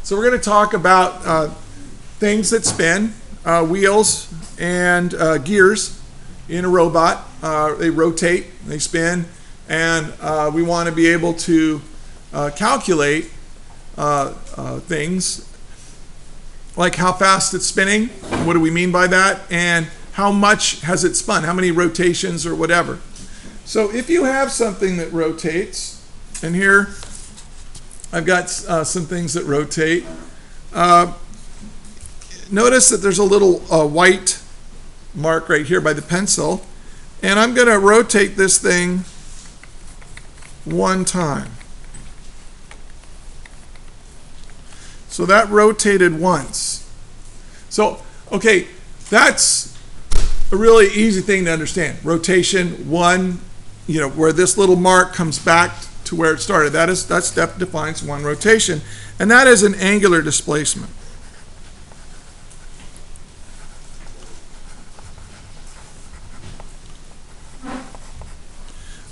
So we're going to talk about things that spin, wheels and gears in a robot. They rotate, they spin, and we want to be able to calculate things like how fast it's spinning, what do we mean by that, and how much has it spun, how many rotations or whatever. So if you have something that rotates, and here I've got some things that rotate. Notice that there's a little white mark right here by the pencil, and I'm going to rotate this thing one time. So that rotated once. So, okay, that's a really easy thing to understand. Rotation, one, where this little mark comes back to where it started. That defines one rotation, and that is an angular displacement.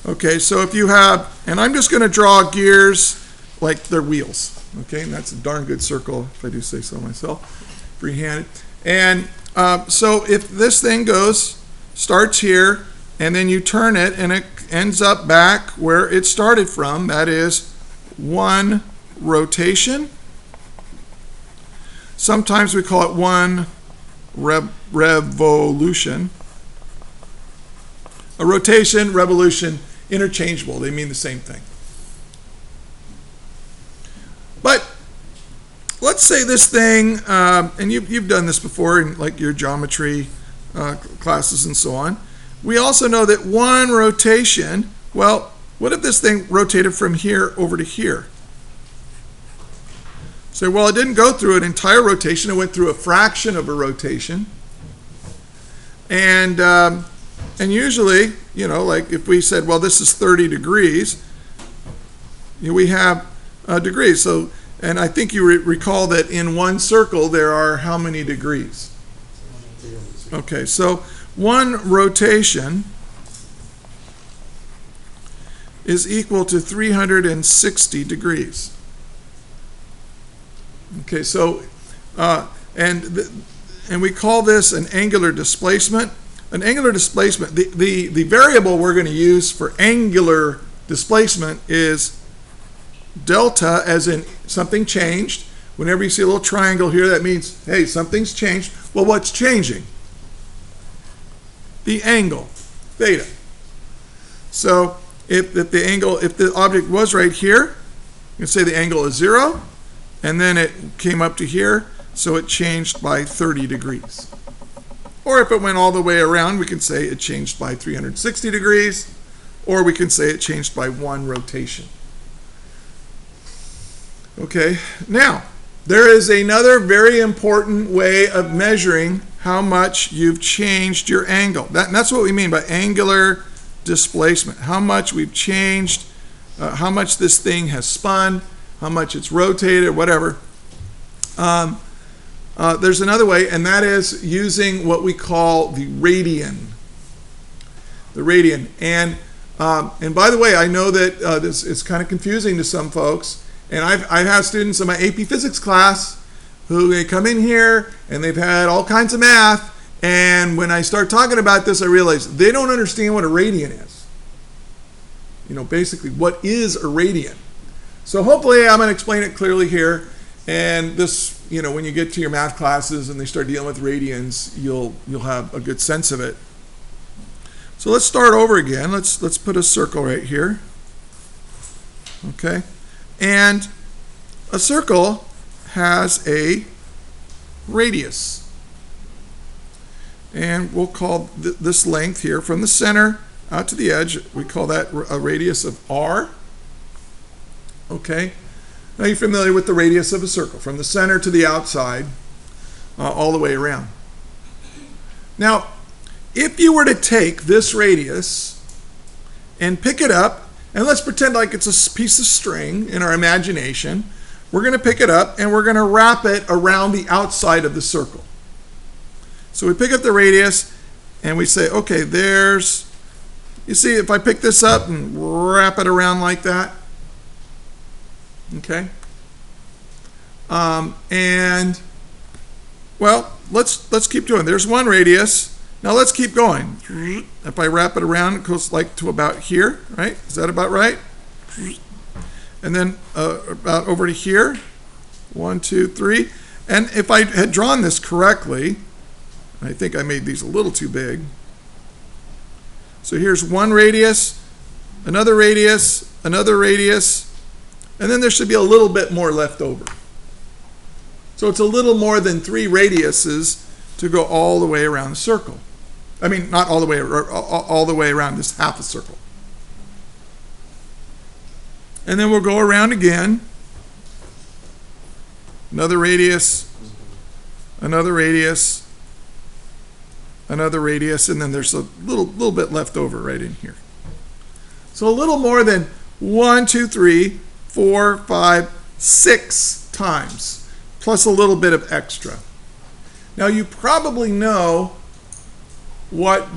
Okay, so if you have, and I'm just going to draw gears like they're wheels. Okay, and that's a darn good circle, if I do say so myself, freehanded. And so if this thing starts here, and then you turn it, and it ends up back where it started from, that is one rotation. Sometimes we call it one revolution. A rotation, revolution, interchangeable. They mean the same thing. But let's say this thing, and you've done this before in like your geometry classes and so on. We also know that one rotation, well, what if this thing rotated from here over to here? So, well, it didn't go through an entire rotation. It went through a fraction of a rotation. And usually, like if we said, well, this is 30 degrees, we have degrees. So, and I think you recall that in one circle there are how many degrees? Okay, so one rotation is equal to 360 degrees. Okay, so and we call this an angular displacement. An angular displacement, the variable we're going to use for angular displacement is delta, as in something changed. Whenever you see a little triangle here, that means, hey, something's changed. Well, what's changing? The angle, theta. So if the object was right here, you can say the angle is 0, and then it came up to here, so it changed by 30 degrees. Or if it went all the way around, we can say it changed by 360 degrees, or we can say it changed by one rotation. Okay, now, there is another very important way of measuring how much you've changed your angle. That's what we mean by angular displacement. How much we've changed, how much this thing has spun, how much it's rotated, whatever. There's another way, and that is using what we call the radian. The radian. And by the way, I know that this is kind of confusing to some folks. And I've had students in my AP Physics class who they come in here and they've had all kinds of math, and when I start talking about this, I realize they don't understand what a radian is. Basically, what is a radian? So hopefully I'm going to explain it clearly here, and this, when you get to your math classes and they start dealing with radians, you'll have a good sense of it. So let's start over again. Let's put a circle right here. Okay. And a circle has a radius. And we'll call this length here from the center out to the edge, we call that a radius of r. Okay. Now you're familiar with the radius of a circle, from the center to the outside, all the way around. Now, if you were to take this radius and pick it up, and let's pretend like it's a piece of string in our imagination. We're going to pick it up and we're going to wrap it around the outside of the circle. So we pick up the radius and we say, okay, you see, if I pick this up and wrap it around like that, okay, And, well, let's keep doing. There's one radius. Now let's keep going. If I wrap it around, it goes like to about here, right? Is that about right? And then about over to here. 1, 2, 3. And if I had drawn this correctly, I think I made these a little too big. So here's one radius, another radius, another radius, and then there should be a little bit more left over. So it's a little more than 3 radiuses to go all the way around the circle. I mean, not all the way, all the way around this half a circle. And then we'll go around again. Another radius, another radius, another radius, and then there's a little bit left over right in here. So a little more than 1, 2, 3, 4, 5, 6 times, plus a little bit of extra. Now you probably know what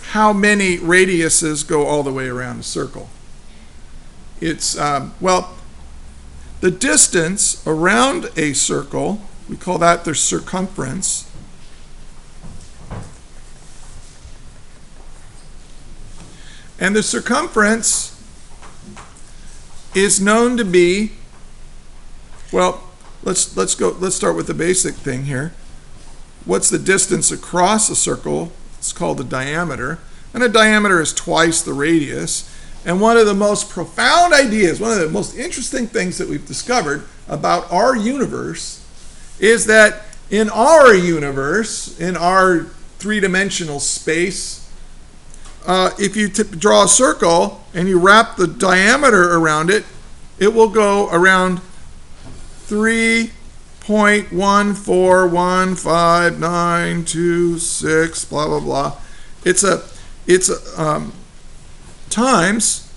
how many radiuses go all the way around a circle. It's, well, the distance around a circle, we call that the circumference. And the circumference is known to be, well, let's start with the basic thing here. What's the distance across a circle? It's called the diameter. And a diameter is twice the radius. And one of the most profound ideas, one of the most interesting things that we've discovered about our universe is that in our universe, in our three-dimensional space, if you draw a circle and you wrap the diameter around it, it will go around 3.141592 blah blah blah. It's a times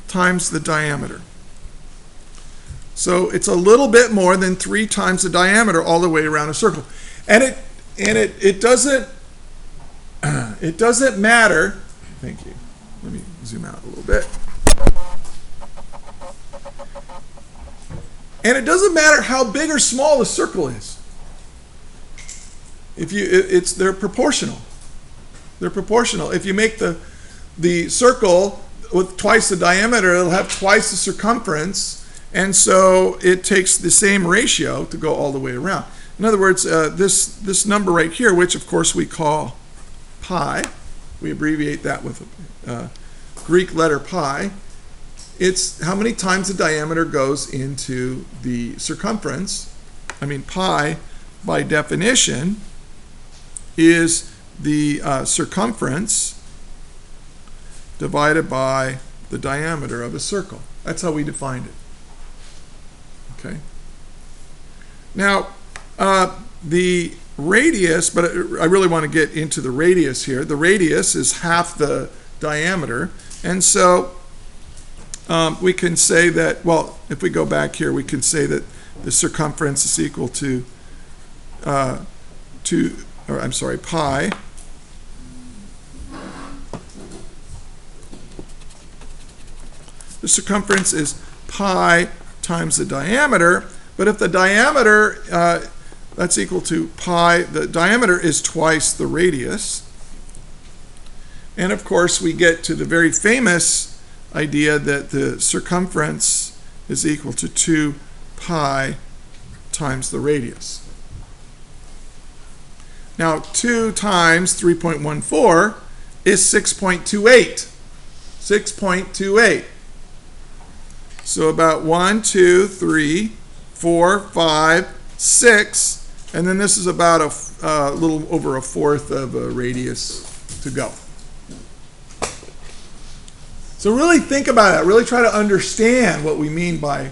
times the diameter. So it's a little bit more than 3 times the diameter all the way around a circle, and it doesn't matter. Thank you. Let me zoom out a little bit. And it doesn't matter how big or small the circle is. They're proportional. They're proportional. If you make the circle with twice the diameter, it'll have twice the circumference, and so it takes the same ratio to go all the way around. In other words, this number right here, which of course we call pi, we abbreviate that with a Greek letter pi. It's how many times the diameter goes into the circumference. I mean, pi, by definition, is the circumference divided by the diameter of a circle. That's how we defined it. Okay. Now, the radius, but I really want to get into the radius here. The radius is half the diameter, and so we can say that, well, if we go back here, we can say that the circumference is equal to pi. The circumference is pi times the diameter, but if the diameter, that's equal to pi, the diameter is twice the radius. And of course, we get to the very famous idea that the circumference is equal to 2 pi times the radius. Now, 2 times 3.14 is 6.28. 6.28. So about 1, 2, 3, 4, 5, 6, and then this is about a little over a fourth of a radius to go. So really think about it. Really try to understand what we mean by,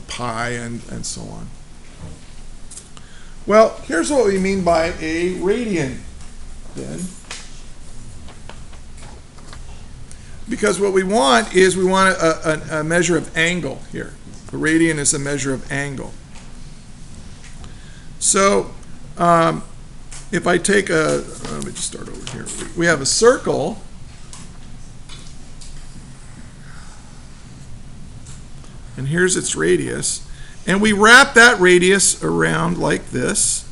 pi and so on. Well, here's what we mean by a radian, then. Because what we want is a measure of angle here. A radian is a measure of angle. So if I take let me just start over here. We have a circle. and here's its radius. And we wrap that radius around like this.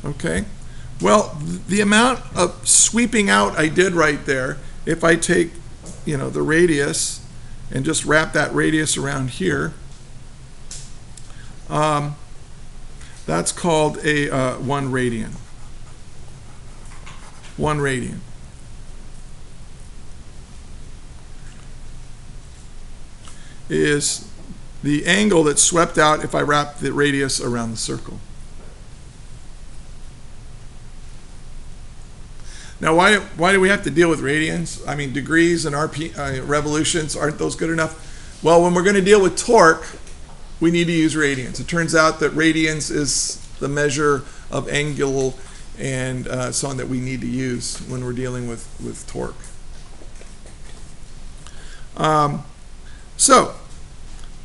Okay. Well, the amount of sweeping out I did right there, if I take, the radius and just wrap that radius around here, that's called a 1 radian. 1 radian. Is the angle that's swept out if I wrap the radius around the circle. Now, why do we have to deal with radians? I mean, degrees and revolutions, aren't those good enough? Well, when we're going to deal with torque, we need to use radians. It turns out that radians is the measure of angle and so on that we need to use when we're dealing with torque.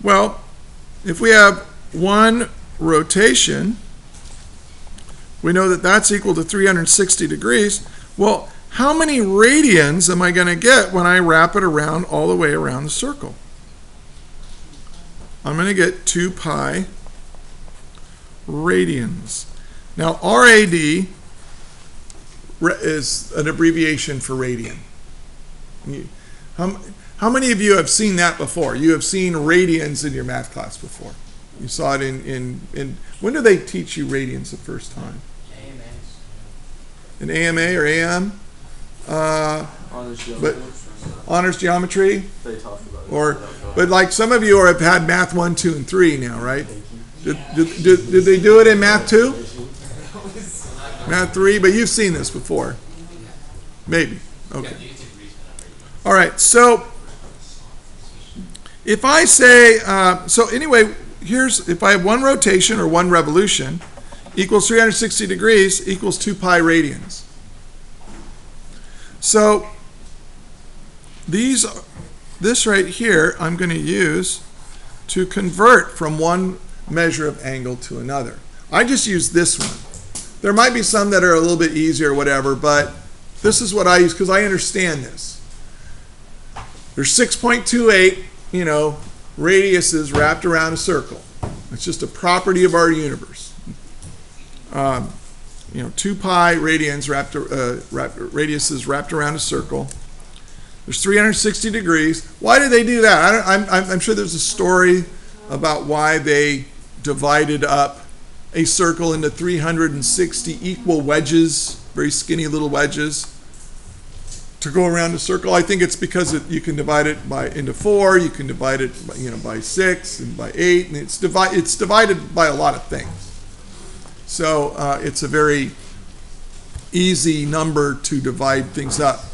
Well, if we have 1 rotation, we know that that's equal to 360 degrees. Well, how many radians am I going to get when I wrap it around all the way around the circle? I'm going to get 2 pi radians. Now, RAD is an abbreviation for radian. How many of you have seen that before? You have seen radians in your math class before. You saw it in when did they teach you radians the first time? In AMA or AM? Honors geometry? They talked about it. But like some of you have had math 1, 2, and 3 now, right? Did they do it in math 2? Math 3? But you've seen this before. Maybe. Okay. All right. So if I say, if I have 1 rotation or 1 revolution equals 360 degrees equals 2 pi radians. So this right here I'm going to use to convert from one measure of angle to another. I just use this one. There might be some that are a little bit easier or whatever, but this is what I use because I understand this. There's 6.28, radiuses wrapped around a circle. It's just a property of our universe. 2 pi radians radiuses wrapped around a circle. There's 360 degrees. Why did they do that? I'm sure there's a story about why they divided up a circle into 360 equal wedges, very skinny little wedges, to go around a circle. I think it's because you can divide it into 4, you can divide it by 6 and by 8, and it's divided by a lot of things. So it's a very easy number to divide things up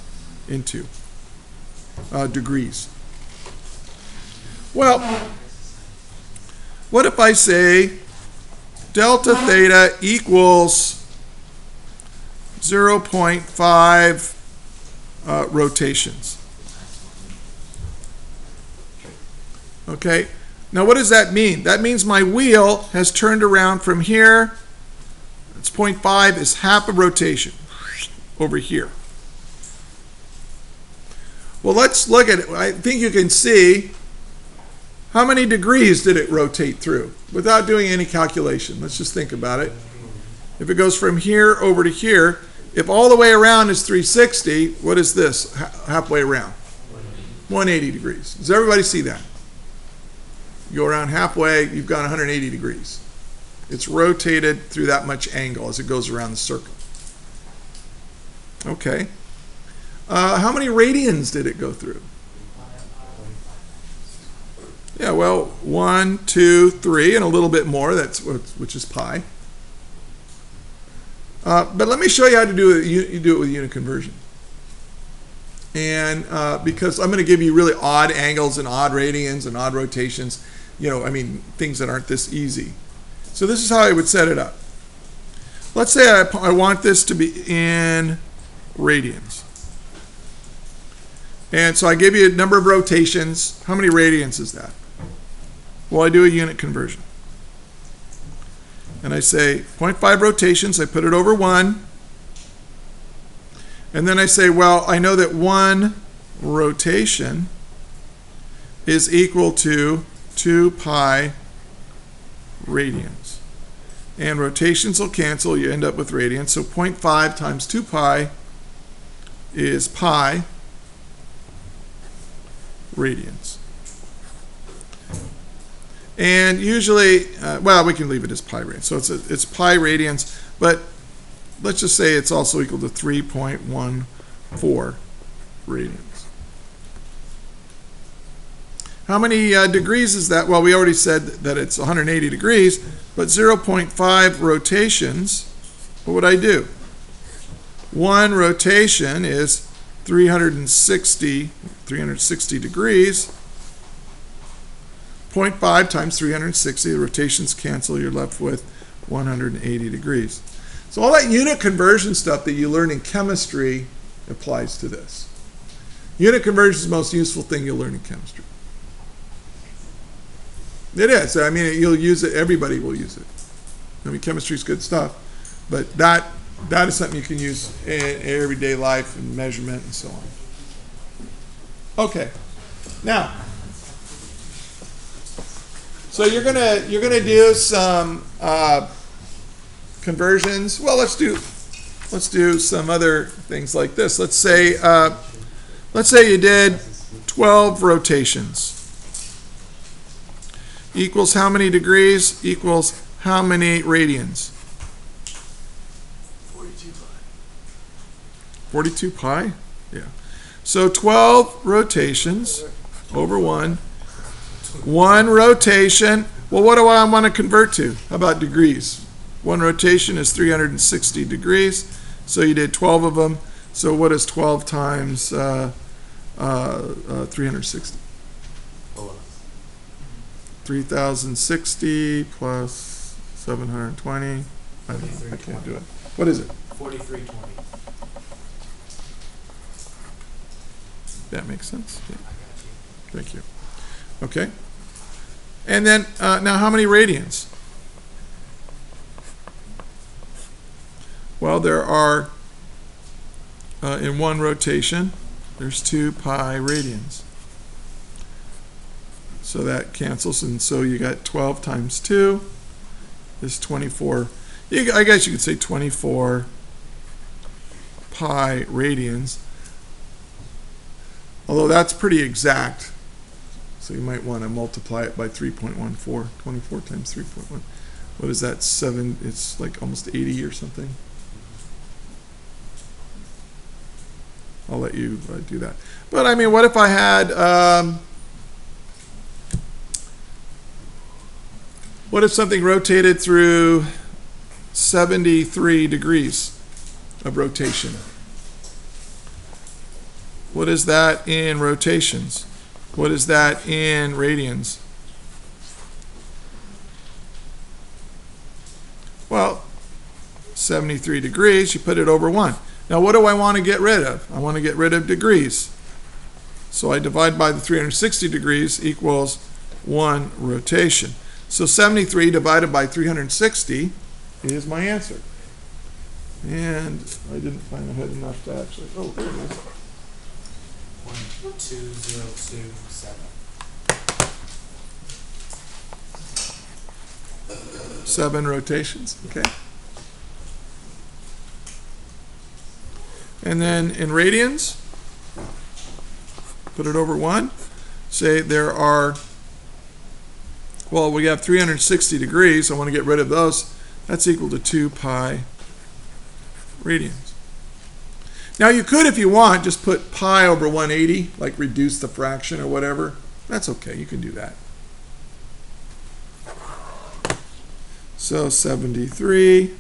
into degrees. Well, what if I say delta theta equals 0.5 rotations? Okay, now what does that mean? That means my wheel has turned around from here. It's 0.5 is half a rotation over here. Well, let's look at it. I think you can see how many degrees did it rotate through without doing any calculation. Let's just think about it. If it goes from here over to here, if all the way around is 360, what is this halfway around? 180 degrees. Does everybody see that? You go around halfway, you've got 180 degrees. It's rotated through that much angle as it goes around the circle. Okay. How many radians did it go through? Yeah, well, 1, 2, 3, and a little bit more, which is pi. But let me show you how to do it. You do it with unit conversion. And because I'm going to give you really odd angles and odd radians and odd rotations, things that aren't this easy. So this is how I would set it up. Let's say I want this to be in radians. And so I give you a number of rotations. How many radians is that? Well, I do a unit conversion. And I say 0.5 rotations, I put it over 1. And then I say, well, I know that one rotation is equal to 2 pi radians. And rotations will cancel, you end up with radians. So 0.5 times 2 pi is pi radians. And usually, well, we can leave it as pi radians. So it's pi radians, but let's just say it's also equal to 3.14 radians. How many degrees is that? Well, we already said that it's 180 degrees, but 0.5 rotations, what would I do? One rotation is 360 degrees. 0.5 times 360, the rotations cancel, you're left with 180 degrees. So all that unit conversion stuff that you learn in chemistry applies to this. Unit conversion is the most useful thing you'll learn in chemistry. It is. I mean, you'll use it. Everybody will use it. I mean, chemistry is good stuff, but that is something you can use in everyday life and measurement and so on. Okay. Now, so you're gonna do some conversions. Well, let's do some other things like this. Let's say you did 12 rotations. Equals how many degrees? Equals how many radians? 42 pi. 42 pi? Yeah. So 12 rotations over 1. One rotation. Well, what do I want to convert to? How about degrees? One rotation is 360 degrees. So you did 12 of them. So what is 12 times 360? 3,060 plus 720. I can't do it. What is it? 4320. That makes sense. Yeah. Thank you. Okay. And then now how many radians? Well, there are, in one rotation, there's 2 pi radians. So that cancels, and so you got 12 times 2 is 24. I guess you could say 24 pi radians. Although that's pretty exact. So you might want to multiply it by 3.14. 24 times 3.1. What is that? 7. It's like almost 80 or something. I'll let you do that. But I mean, what if I had... what if something rotated through 73 degrees of rotation? What is that in rotations? What is that in radians? Well, 73 degrees, you put it over 1. Now what do I want to get rid of? I want to get rid of degrees. So I divide by the 360 degrees equals 1 rotation. So 73 divided by 360 is my answer. And I didn't find I had enough to actually, oh, there it is. 12027. 7 rotations, okay. And then in radians, put it over 1. Say there are, well, we have 360 degrees. I want to get rid of those. That's equal to 2 pi radians. Now you could, if you want, just put pi over 180, like reduce the fraction or whatever. That's okay, you can do that. So 73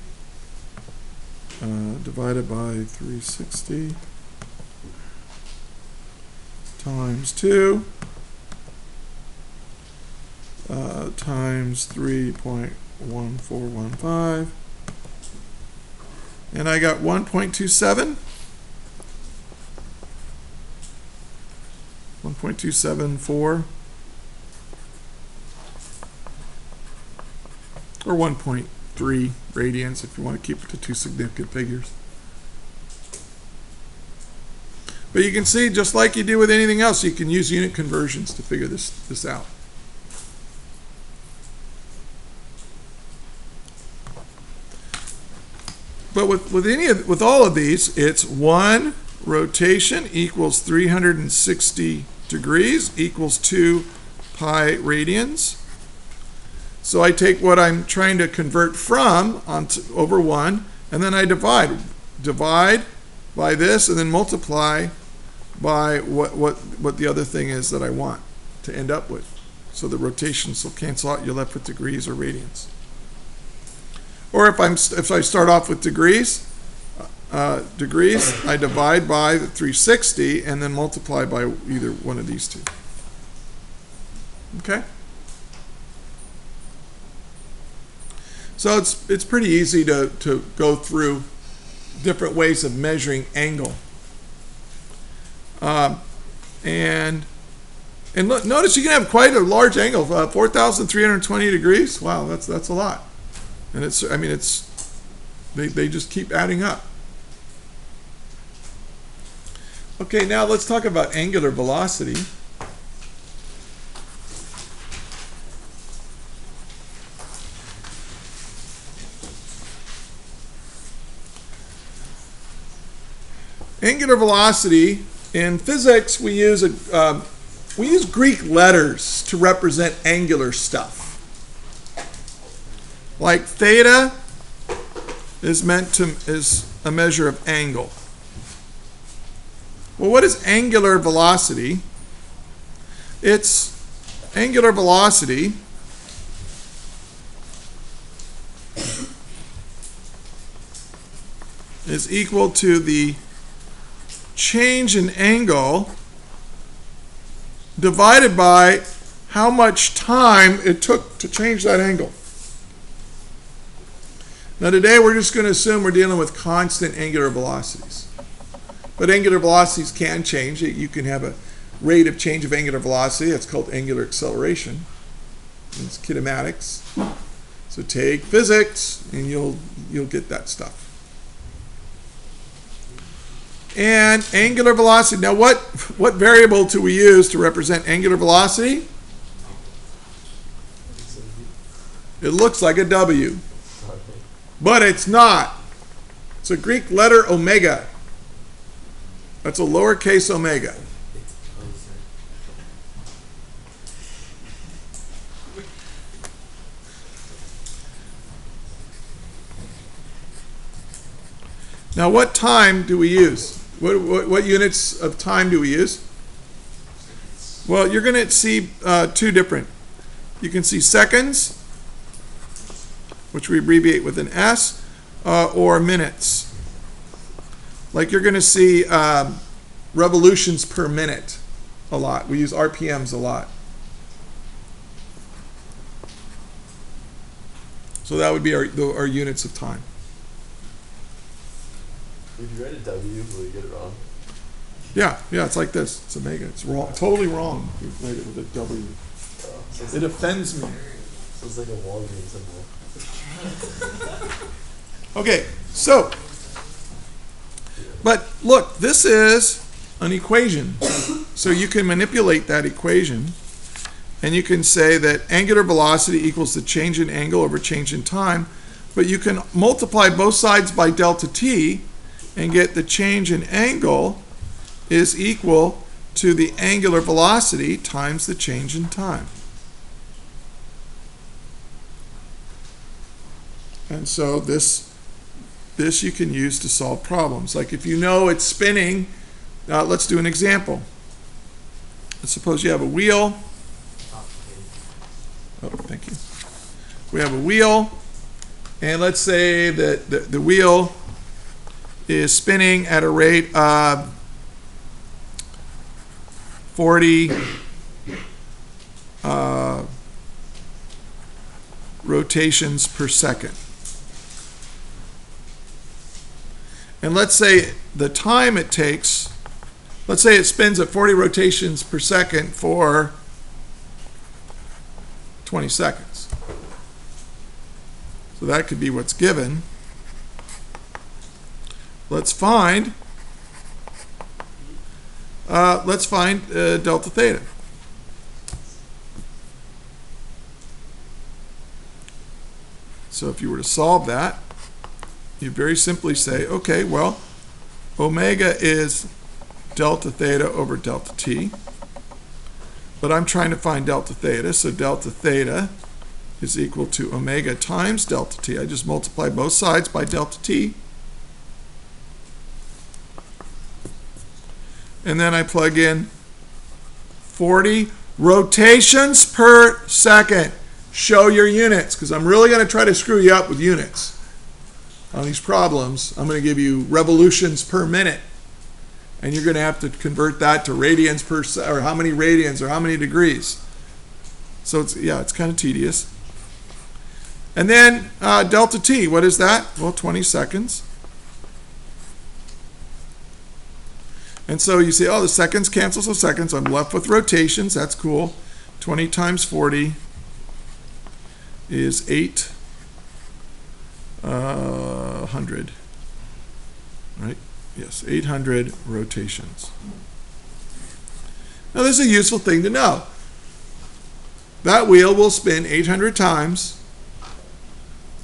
divided by 360 times 2 times 3.1415, and I got 1.27. 1.274 or 1.3 radians if you want to keep it to two significant figures. But you can see, just like you do with anything else, you can use unit conversions to figure this out. But with all of these, it's 1 rotation equals 360 degrees equals 2 pi radians. So I take what I'm trying to convert from over 1, and then I divide by this, and then multiply by what the other thing is that I want to end up with. So the rotations will cancel out. You're left with degrees or radians. Or if I start off with degrees, I divide by the 360 and then multiply by either one of these two. Okay? So it's pretty easy to go through different ways of measuring angle. And look, notice you can have quite a large angle, 4,320 degrees. Wow, that's a lot. And they just keep adding up. Okay, now let's talk about angular velocity. Angular velocity, in physics, we use Greek letters to represent angular stuff. Like theta is a measure of angle. Well, what is angular velocity? Angular velocity is equal to the change in angle divided by how much time it took to change that angle. Now today we're just going to assume we're dealing with constant angular velocities. But angular velocities can change. You can have a rate of change of angular velocity. That's called angular acceleration. It's kinematics. So take physics and you'll get that stuff. And angular velocity. Now what variable do we use to represent angular velocity? It looks like a W. But it's not. It's a Greek letter omega. That's a lowercase omega. Now what time do we use? What units of time do we use? Well, you're going to see two different. You can see seconds, which we abbreviate with an S, or minutes. Like you're going to see revolutions per minute a lot. We use RPMs a lot. So that would be our units of time. If you write a W, will you get it wrong? Yeah, it's like this. It's omega. It's wrong, totally wrong. You write it with a W. So It offends me. it's like a Walgreens symbol. Okay, so, but look, this is an equation. So you can manipulate that equation, and you can say that angular velocity equals the change in angle over change in time, but you can multiply both sides by delta t and get the change in angle is equal to the angular velocity times the change in time. And so this you can use to solve problems. Like if you know it's spinning, let's do an example. Let's suppose you have a wheel. Oh, thank you. We have a wheel, and let's say that the wheel is spinning at a rate of 40 rotations per second. And let's say the time it takes, let's say it spins at 40 rotations per second for 20 seconds. So that could be what's given. Let's find let's find delta theta. So if you were to solve that, you very simply say, okay, well, omega is delta theta over delta t. But I'm trying to find delta theta, so delta theta is equal to omega times delta t. I just multiply both sides by delta t. And then I plug in 40 rotations per second. Show your units, because I'm really going to try to screw you up with units on these problems. I'm going to give you revolutions per minute, and you're going to have to convert that to radians per second, or how many radians, or how many degrees. So it's kind of tedious. And then delta t, what is that? Well, 20 seconds. And so you say, oh, the seconds cancel, so seconds. I'm left with rotations. That's cool. 20 times 40 is 800. Right? Yes, 800 rotations. Now, this is a useful thing to know. That wheel will spin 800 times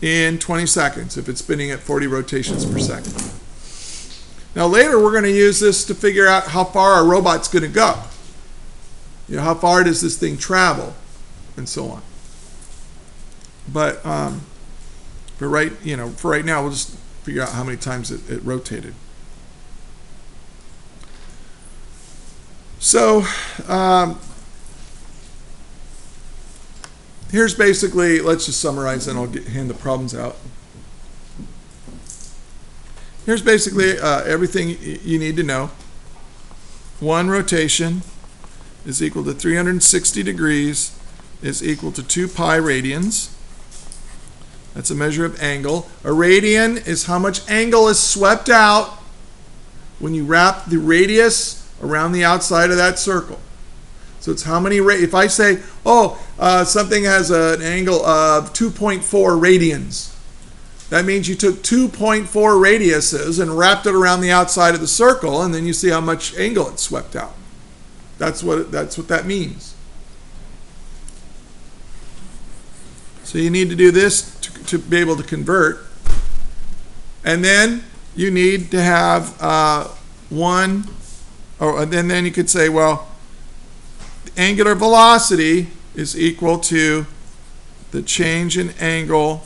in 20 seconds if it's spinning at 40 rotations per second. Now later we're going to use this to figure out how far our robot's going to go. You know, how far does this thing travel, and so on. But for right now, we'll just figure out how many times it rotated. So here's basically, let's just summarize, and I'll hand the problems out. Here's basically everything you need to know. One rotation is equal to 360 degrees is equal to 2 pi radians. That's a measure of angle. A radian is how much angle is swept out when you wrap the radius around the outside of that circle. So it's how many, if I say, something has an angle of 2.4 radians, that means you took 2.4 radiuses and wrapped it around the outside of the circle, and then you see how much angle it swept out. That's what that means. So you need to do this to be able to convert. And then you need to have and then you could say, well, the angular velocity is equal to the change in angle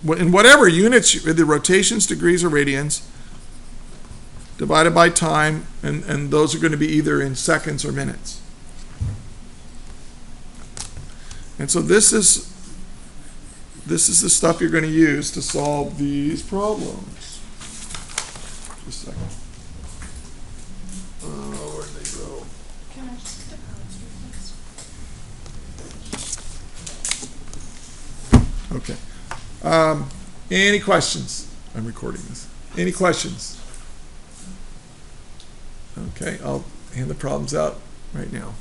in whatever units, the rotations, degrees, or radians, divided by time, and those are going to be either in seconds or minutes. And so this is the stuff you're going to use to solve these problems. Just a second. Where'd they go? Can I just get a poster, please? Okay. Any questions? I'm recording this. Any questions? Okay, I'll hand the problems out right now.